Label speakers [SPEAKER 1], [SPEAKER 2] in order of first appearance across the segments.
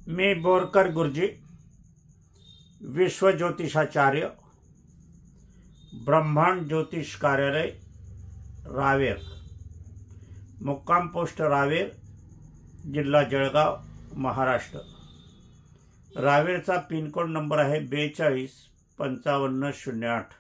[SPEAKER 1] मी बोरकर गुरुजी, विश्व ज्योतिषाचार्य, ब्रह्मांड ज्योतिष कार्यालय, रावेर, मुक्काम पोस्ट रावेर, जिल्हा जळगाव, महाराष्ट्र। रावेरचा पिनकोड नंबर आहे 425508।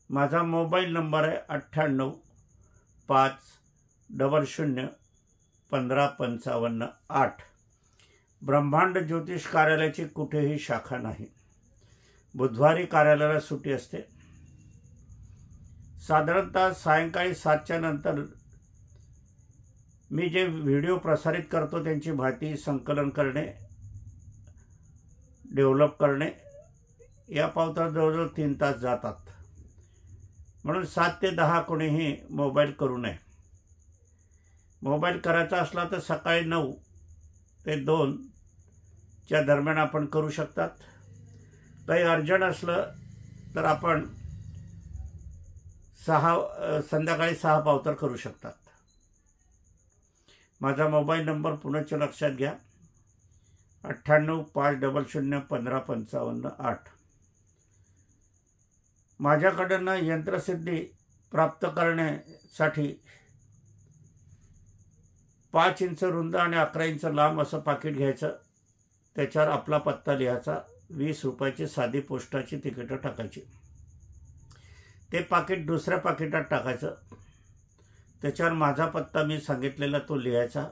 [SPEAKER 1] माझा मोबाईल नंबर आहे 9850015558। ब्रह्मांड ज्योतिष कार्यालयाची कुठेही शाखा नाही। बुधवारी कार्यालयाला सुट्टी असते। साधारणतः सायंकाळी 7च्या नंतर मी जे व्हिडिओ प्रसारित करतो त्यांची माहिती संकलन करणे, डेव्हलप करणे या पावतात जवळजवळ 3 तास जातात। म्हणून 7 ते 10 कोणीही मोबाईल करू नये। मोबाईल करायचा असला तर सकाळी 9 ते 2 च्या दरम्यान आपण करू शकतात। काही अर्जंट असलं तर आपण संध्याकाळी 6 पावतर करू शकतात। माझा मोबाईल नंबर पुनश्च लक्षात घ्या, 9850015558। माझ्याकडनं यंत्रसिद्धी प्राप्त करण्यासाठी 5 इंच रुंद आणि 11 इंच लांब असं पाकिट घ्यायचं। त्याच्यावर आपला पत्ता लिहायचा। 20 रुपयाची साधी पोस्टाची तिकीटं टाकायची। ते पाकिट दुसऱ्या पाकिटात टाकायचं। त्याच्यावर माझा पत्ता मी सांगितलेला तो लिहायचा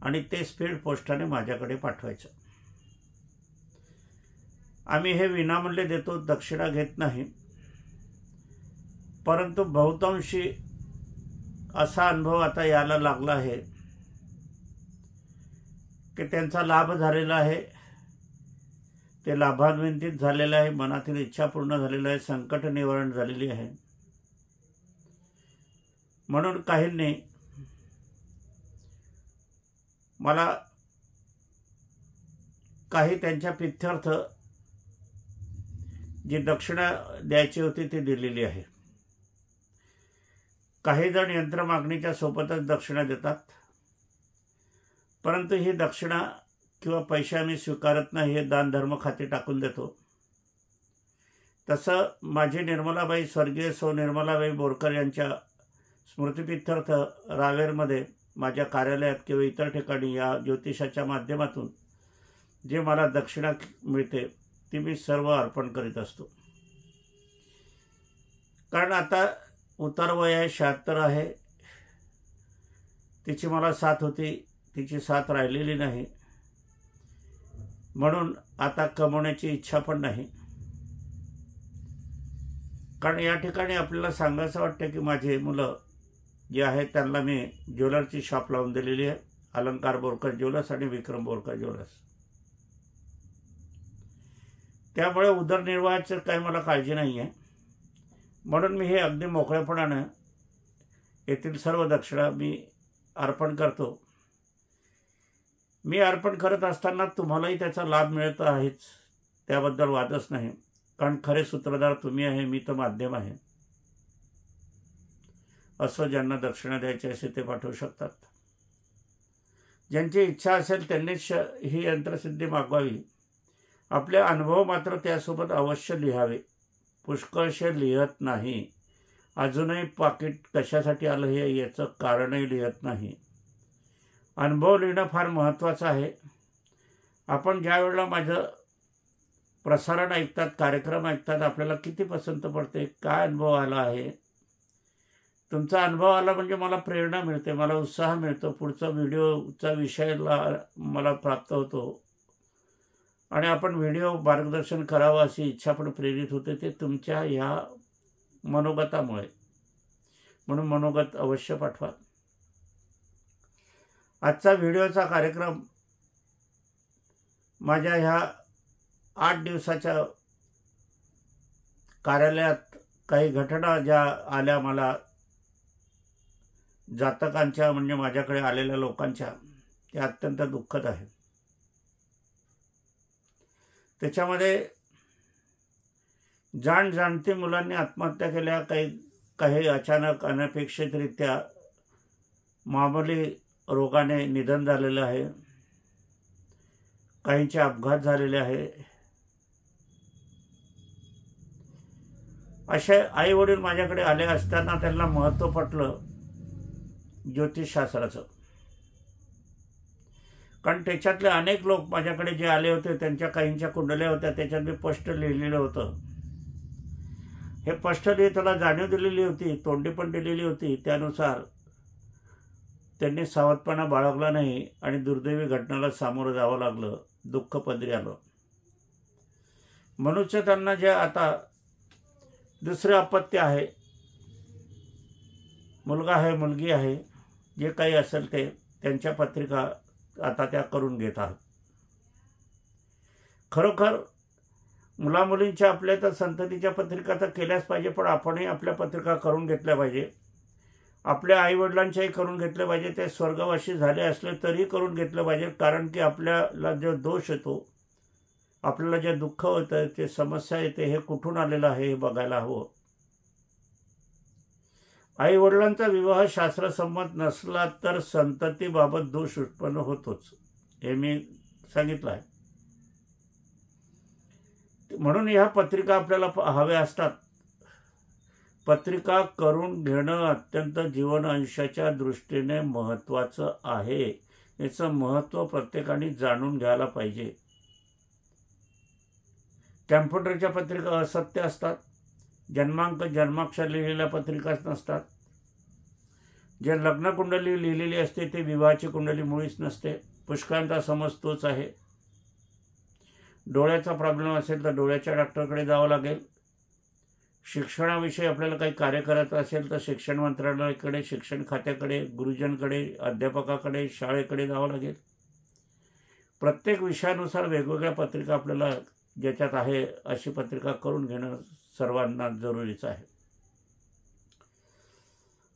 [SPEAKER 1] आणि ते स्पीड पोस्टाने माझ्याकडे पाठवायचं। आम्ही हे विनामूल्य देतो, दक्षिणा घेत नाही। परंतु बहुतांशी असा अनुभव आता यायला लागला आहे की त्यांचा लाभ झालेला आहे, ते लाभान्वित झालेले आहे, मनातील इच्छा पूर्ण झालेली आहे, संकट निवारण झालेली आहे। म्हणून काहींनी मला काही त्यांच्या प्रित्यर्थ जी दक्षिणा द्यायची होती ती दिलेली आहे। काही जण यंत्र मागणीच्या सोबतच दक्षिणा देतात, परंतु ही दक्षिणा किंवा पैसे आम्ही स्वीकारत नाही, हे दान धर्म खाते टाकून देतो। तसं माझी निर्मलाबाई, स्वर्गीय सौ निर्मलाबाई बोरकर यांच्या स्मृतिप्रित्यर्थ रावेरमध्ये माझ्या कार्यालयात किंवा इतर ठिकाणी या ज्योतिषाच्या माध्यमातून जे मला दक्षिणा मिळते ती मी सर्व अर्पण करीत असतो। कारण आता उतार वय आहे, 76 आहे। तिची मला साथ होती, तिची साथ राहिलेली नाही। म्हणून आता कमवण्याची इच्छा पण नाही। कारण या ठिकाणी आपल्याला सांगायचं वाटतं की माझे मुलं जे आहेत त्यांना मी ज्वेलरची शॉप लावून दिलेली आहे, अलंकार बोरकर ज्वेलर्स आणि विक्रम बोरकर ज्वेलर्स। त्यामुळे उदरनिर्वाहाची काही मला काळजी नाही आहे। म्हणून मी हे अगदी मोकळेपणाने येथील सर्व दक्षिणा मी अर्पण करतो। मी अर्पण करत असताना तुम्हालाही त्याचा लाभ मिळत आहेच, त्याबद्दल वादच नाही। कारण खरे सूत्रधार तुम्ही आहे, मी तर माध्यम आहे। असं ज्यांना दक्षिणा द्यायची असेल ते पाठवू शकतात। ज्यांची इच्छा असेल त्यांनीच ही यंत्रसिद्धी मागवावी। आपले अनुभव मात्र त्यासोबत अवश्य लिहावे। पुष्कळशे लिहत नाही। अजूनही पाकिट कशासाठी आलं हे याचं कारणही लिहत नाही। अनुभव लिहिणं फार महत्त्वाचं आहे। आपण ज्या वेळेला माझं प्रसारण ऐकतात, कार्यक्रम ऐकतात, आपल्याला किती पसंत पडते, काय अनुभव आला आहे, तुमचा अनुभव आला म्हणजे मला प्रेरणा मिळते, मला उत्साह मिळतो, पुढचा व्हिडिओचा विषयाला मला प्राप्त होतो आणि आपण व्हिडिओ मार्गदर्शन करावं अशी इच्छा पण प्रेरित होते। ते तुमच्या ह्या मनोगतामुळे। म्हणून मनोगत अवश्य पाठवा। आजचा व्हिडिओचा कार्यक्रम माझ्या ह्या 8 दिवसाच्या कार्यालयात काही घटना ज्या आल्या मला जातकांच्या, म्हणजे माझ्याकडे आलेल्या लोकांच्या, त्या अत्यंत दुःखद आहे। त्याच्यामध्ये जाणती मुलांनी आत्महत्या केल्या, काही अचानक अनपेक्षितरित्या मामूली रोगाने निधन झालेलं आहे। काहींचे अपघात झालेले आहे. असे आई वडील माझ्याकडे आले असताना त्यांना महत्त्व पटलं ज्योतिषशास्त्राचं. कारण त्याच्यातले अनेक लोक माझ्याकडे जे आले होते त्यांच्या काहींच्या कुंडल्या होत्या, त्याच्यात मी स्पष्ट लिहिलेलं होतं. हे स्पष्ट त्याला जाणीव दिलेली होती, तोंडी पण दिलेली होती. त्यानुसार त्यांनी सावधपणा बाळगला नाही आणि दुर्दैवी घटनेला सामोरं जावं लागलं, दुःख पदरी आलं. मनुष्य त्यांना जे आता दुसरे अपत्य आहे, मुलगा आहे मुलगी आहे, जे काही असेल ते त्यांच्या पत्रिका आता त्या करून घेतात. खरोखर मुलामुलींच्या आपल्या तर संततीच्या पत्रिका तर केल्याच पाहिजे, पण आपणही आपल्या पत्रिका करून घेतल्या पाहिजे. आपल्या आईवडिलांच्याही करून घेतले पाहिजे. ते स्वर्गवासी झाले असले तरी करून घेतलं पाहिजे. कारण की आपल्याला जो दोष येतो, आपल्याला जे दुःख होतं, ते समस्या येते, हे कुठून आलेलं आहे हे बघायला हवं. आई वडिलांचा विवाह शास्त्रसंमत नसला तर संततीबाबत दोष उत्पन्न होतोच, हे मी सांगितलं आहे. म्हणून ह्या पत्रिका आपल्याला हव्या असतात. पत्रिका करून घेणं अत्यंत जीवन अंशाच्या दृष्टीने महत्त्वाचं आहे. याचं महत्त्व प्रत्येकाने जाणून घ्यायला पाहिजे. कॅम्प्युटरच्या पत्रिका असत्य असतात. जन्मांक जन्माक्षर लिहिलेल्या पत्रिकाच नसतात. जे लग्न कुंडली लिहिलेली असते ते विवाहाची कुंडली मुळीच नसते. पुष्कळांचा समज तोच आहे. डोळ्याचा प्रॉब्लेम असेल तर डोळ्याच्या डॉक्टरकडे जावं लागेल. शिक्षणाविषयी आपल्याला काही कार्य करायचं असेल तर शिक्षण मंत्रालयाकडे, शिक्षण खात्याकडे, गुरुजनकडे, अध्यापकाकडे, शाळेकडे जावं लागेल. प्रत्येक विषयानुसार वेगवेगळ्या पत्रिका आपल्याला ज्याच्यात आहे अशी पत्रिका करून घेणं सर्वांना जरुरीचं आहे.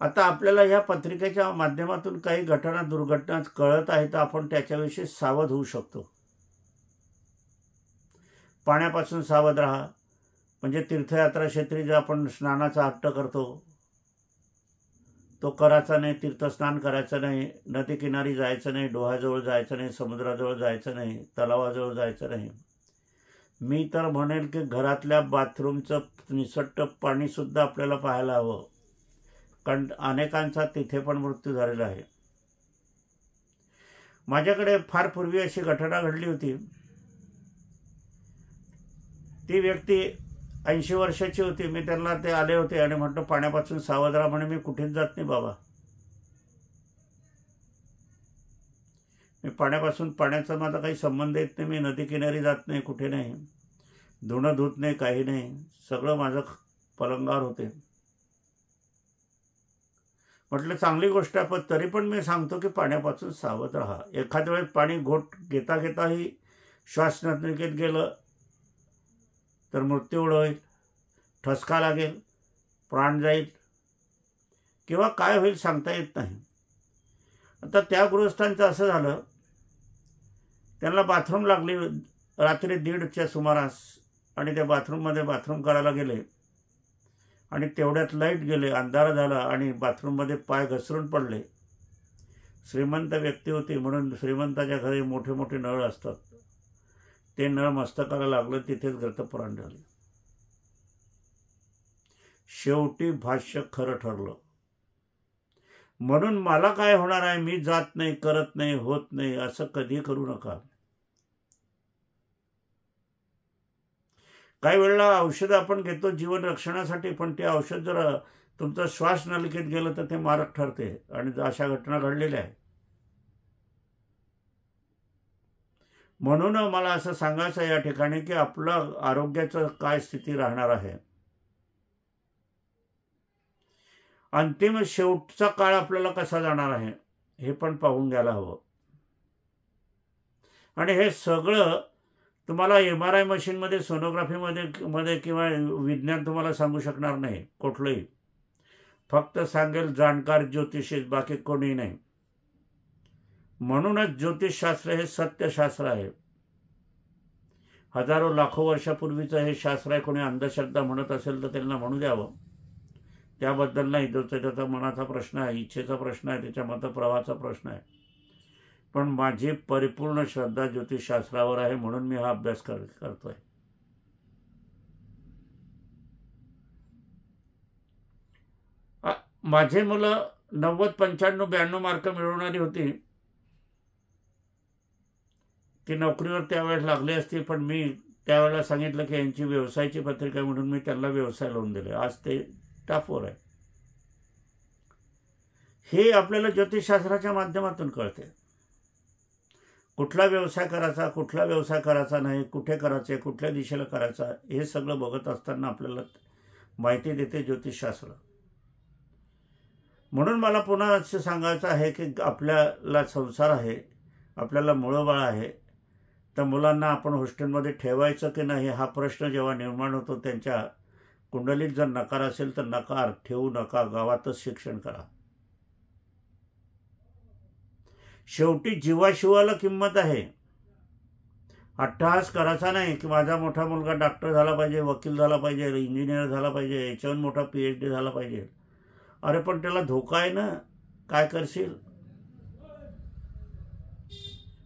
[SPEAKER 1] आता आपल्याला ह्या पत्रिकेच्या माध्यमातून काही घटना दुर्घटना कळत आहे तर आपण त्याच्याविषयी सावध होऊ शकतो. पाण्यापासून सावध राहा. म्हणजे तीर्थयात्रा क्षेत्री जे आपण स्नानाचा हट्ट करतो तो करायचा नाही. तीर्थस्नान करायचं नाही. नदीकिनारी जायचं नाही. डोहाजवळ जायचं नाही. समुद्राजवळ जायचं नाही. तलावाजवळ जायचं नाही. मी तर म्हणेल की घरातल्या बाथरूमचं निसट्ट पाणीसुद्धा आपल्याला पाहायला हवं. कारण अनेकांचा तिथे पण मृत्यू झालेला आहे. माझ्याकडे फार पूर्वी अशी घटना घडली होती. ती व्यक्ती 80 वर्षाची होती. मी त्यांना ते आले होते आणि म्हटलं पाण्यापासून सावध राहा. म्हणे मी कुठेच जात नाही बाबा. मी पाण्याचा माझा काही संबंध येत नाही. मी नदीकिनारी जात नाही, कुठे नाही. धुणं धुत नाही, काही नाही. सगळं माझं पलंगावर होते. म्हटलं चांगली गोष्ट आहे, पण तरी पण मी सांगतो की पाण्यापासून सावध राहा. एखाद्या वेळेस पाणी घोट घेता घेताही श्वास नलिकेत गेलं तर मृत्यू होईल, ठसका लागेल, प्राण जाईल किंवा काय होईल सांगता येत नाही. आता त्या गृहस्थांचं असं झालं, त्यांना बाथरूम लागली रात्री 1:30च्या सुमारास आणि त्या बाथरूममध्ये बाथरूम करायला गेले आणि तेवढ्यात लाईट गेले, अंधार झाला आणि बाथरूममध्ये पाय घसरून पडले. श्रीमंत व्यक्ती होती म्हणून श्रीमंताच्या घरी मोठे मोठे नळ असतात. ते नळ मस्तकाला लागलं, तिथेच गतप्राण झाले. शेवटी भाष्य खरं ठरलं. म्हणून मला काय होणार आहे, मी जात नाही, करत नाही, होत नाही असं कधी करू नका. काही वेळेला औषधं आपण घेतो जीवन रक्षणासाठी, पण ते औषध जर तुमचा श्वास नलिकेत गेलं तर ते मारक ठरते आणि अशा घटना घडलेल्या आहेत. म्हणून मला असं सांगायचं या ठिकाणी की आपलं आरोग्याचं काय स्थिती राहणार आहे. अंतिम शेवटचा काळ आपल्याला कसा जाणार आहे हे पण पाहून घ्यायला हवं. आणि हे सगळं तुम्हाला MRI मशीनमध्ये, सोनोग्राफीमध्ये किंवा विज्ञान तुम्हाला सांगू शकणार नाही कुठलंही. फक्त सांगेल जाणकार ज्योतिषी, बाकी कोणी नाही. म्हणूनच ज्योतिषशास्त्र हे सत्यशास्त्र आहे. हजारो लाखो वर्षापूर्वीचं हे शास्त्र आहे. कोणी अंधश्रद्धा म्हणत असेल तर त्यांना म्हणू द्यावं. त्याबद्दल नाही, त्याचा मनाचा प्रश्न आहे, इच्छेचा प्रश्न आहे, त्याच्या मतप्रवाहाचा प्रश्न आहे. पण माझी परिपूर्ण श्रद्धा ज्योतिषशास्त्रावर आहे, म्हणून मी हा अभ्यास करतोय. माझे मुलं 90, 95, 92 मार्क मिळवणारी होती. ती नोकरीवर त्यावेळेस लागली असती, पण मी त्यावेळेला सांगितलं की यांची व्यवसायाची पत्रिका आहे, म्हणून मी त्यांना व्यवसाय लावून दिले. आज ते टॉपवर आहे. हे आपल्याला ज्योतिषशास्त्राच्या माध्यमातून कळते. कुठला व्यवसाय करायचा, कुठला व्यवसाय करायचा नाही, कुठे करायचे, कुठल्या दिशेला करायचा, हे सगळं बघत असताना आपल्याला माहिती देते ज्योतिषशास्त्र. म्हणून मला पुन्हा असं सांगायचं आहे की आपल्याला संसार आहे, आपल्याला मुळंबाळ आहे, तर मुलांना आपण हॉस्टेलमध्ये ठेवायचं की नाही हा प्रश्न जेव्हा निर्माण होतो, त्यांच्या कुंडलीत जर नकार असेल तर नकार, ठेवू नका, गावातच शिक्षण करा. शेवटी जीवाशिवाला किंमत आहे. अट्टहास करायचा नाही की माझा मोठा मुलगा डॉक्टर झाला पाहिजे, वकील झाला पाहिजे, इंजिनियर झाला पाहिजे, याच्याहून मोठा PhD झाला पाहिजे. अरे पण त्याला धोका आहे ना, काय करशील?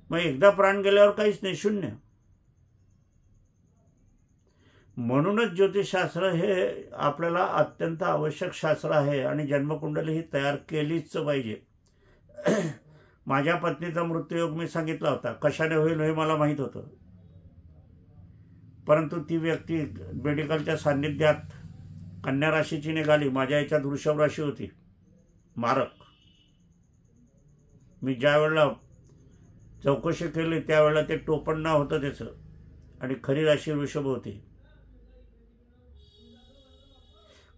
[SPEAKER 1] मग एकदा प्राण गेल्यावर काहीच नाही, शून्य. म्हणूनच ज्योतिषशास्त्र हे आपल्याला अत्यंत आवश्यक शास्त्र आहे आणि जन्मकुंडली ही तयार केलीच पाहिजे. माझ्या पत्नीचा मृत्यूयोग मी सांगितला होता, कशाने होईल हे मला माहीत होतं, परंतु ती व्यक्ती मेडिकलच्या सान्निध्यात कन्या राशीची निघाली. माझ्या याच्यात वृषभ राशी होती, मारक. मी ज्या वेळेला चौकशी केली त्यावेळेला ते टोपण नाव होतं त्याचं, आणि खरी राशी वृषभ होती.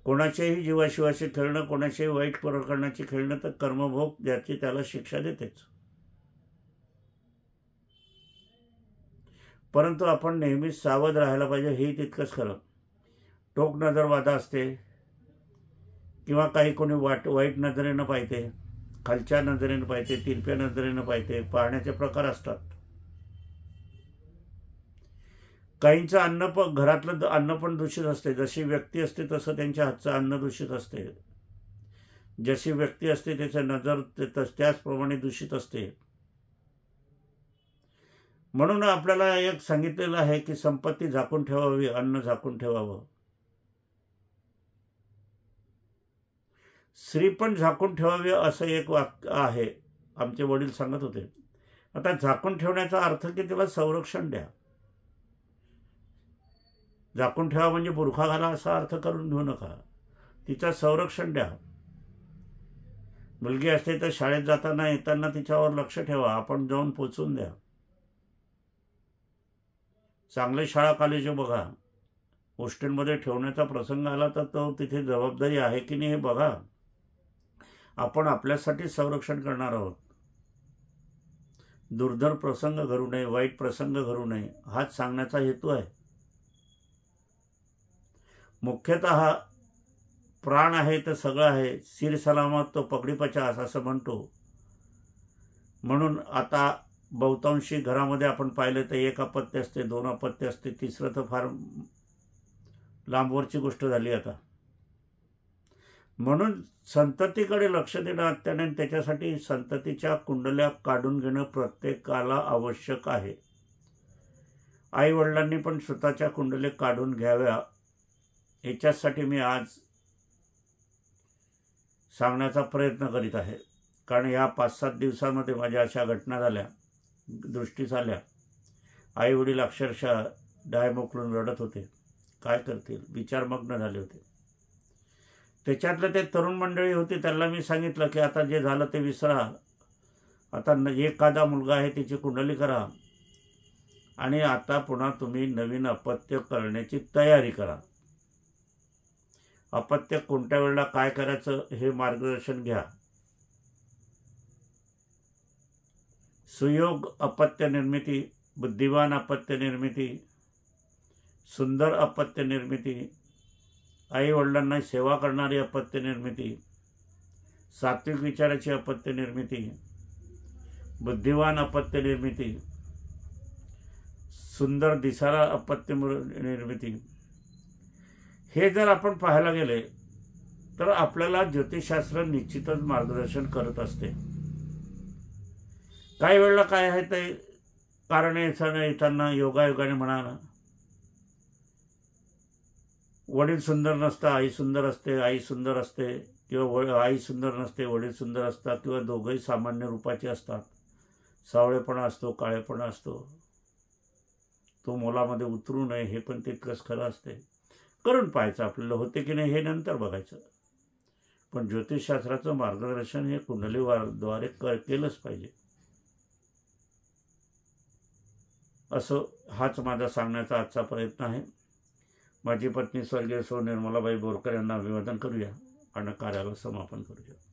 [SPEAKER 1] कोणाच्याही जीवाशिवाशी खेळणं, कोणाच्याही वाईट प्रकरणाची खेळणं तर कर्मभोग ज्याची त्याला शिक्षा देतेच. परंतु आपण नेहमीच सावध राहायला पाहिजे, हेही तितकंच खरं. टोक नजरवादा असते किंवा काही कोणी वाईट नजरेनं पाहते, खालच्या नजरेनं पाहते, तिरप्या नजरेनं पाहते, पाहण्याचे प्रकार असतात. काहींचं अन्न पण, घरातलं अन्न पण दूषित असते. जशी व्यक्ती असते तसं त्यांच्या हातचं अन्न दूषित असते. जशी व्यक्ती असते त्याचं नजर त्याचप्रमाणे दूषित असते. म्हणून आपल्याला एक सांगितलेलं आहे की संपत्ती झाकून ठेवावी, अन्न झाकून ठेवावं. स्त्री पण झाकून ठेवावी असं एक वाक्य आहे, आमचे वडील सांगत होते. आता झाकून ठेवण्याचा अर्थ की तिला संरक्षण द्या. झाकून ठेवा म्हणजे बुरखा घाला असा अर्थ करून घेऊ नका. तिचं संरक्षण द्या. मुलगी असते तर शाळेत जाताना येताना तिच्यावर लक्ष ठेवा, आपण जाऊन पोचून द्या. चांगले शाळा कॉलेज बघा. हॉस्टेलमध्ये ठेवण्याचा प्रसंग आला तर तो तिथे जबाबदारी आहे की नाही हे बघा. आपण आपल्यासाठी संरक्षण करणार आहोत. दुर्धर प्रसंग घडू नये, वाईट प्रसंग घडू नये, हाच सांगण्याचा हेतू आहे. मुख्यतः प्राण आहे तर सगळं आहे, सिर सलामत तो पगडी पचास असं म्हणतो. म्हणून आता बहुतांशी घरामध्ये आपण पाहिलं तर 1 अपत्य असते, 2 अपत्य असते, तिसरं तर फार लांबवरची गोष्ट झाली आता. म्हणून संततीकडे लक्ष देणं अत्यंत, त्याच्यासाठी संततीच्या कुंडल्या काढून घेणं प्रत्येकाला आवश्यक आहे. आई वडिलांनी पण स्वतःच्या कुंडल्या काढून घ्याव्या, याच्यासाठी मी आज सांगण्याचा प्रयत्न करीत आहे. कारण या 5-7 दिवसांमध्ये माझ्या अशा घटना झाल्या, दृष्टीस आल्या. आई वडील अक्षरशः डाय मोकळून रडत होते. काय करतील, विचारमग्न झाले होते. त्याच्यातलं ते तरुण मंडळी होती, त्यांना मी सांगितलं की आता जे झालं ते विसरा. आता एखादा मुलगा आहे त्याची कुंडली करा आणि आता पुन्हा तुम्ही नवीन अपत्य करण्याची तयारी करा. अपत्य कोणत्या वेळेला काय करायचं हे मार्गदर्शन घ्या. सुयोग अपत्य निर्मिती, बुद्धिवान अपत्य निर्मिती, सुंदर अपत्य निर्मिती, आई वडिलांना सेवा करणारी अपत्य निर्मिती, सात्विक विचाराची अपत्य निर्मिती, बुद्धिवान अपत्य निर्मिती, सुंदर दिसारा अपत्य निर्मिती, हे जर आपण पाहायला गेले तर आपल्याला ज्योतिषशास्त्र निश्चितच मार्गदर्शन करत असते. काही वेळेला काय आहे ते कारण येताना योगायोगाने म्हणा ना, वडील सुंदर नसता आई सुंदर असते, आई सुंदर असते, किंवा आई सुंदर नसते वडील सुंदर असतात, किंवा दोघंही सामान्य रूपाचे असतात. सावळेपणा असतो, काळेपणा असतो. तो मोलामध्ये उतरू नये हे पण तितकंच खरं असते. करून पाहायचं आपल्याला होते की नाही हे नंतर बघायचं. पण ज्योतिषशास्त्राचं मार्गदर्शन हे कुंडलीद्वारे केलंच पाहिजे. असं हाच माझा सांगण्याचा आजचा प्रयत्न आहे. माझी पत्नी स्वर्गीय सौ निर्मलाबाई बोरकर यांना अभिवादन करूया आणि कार्याला समापन करूया.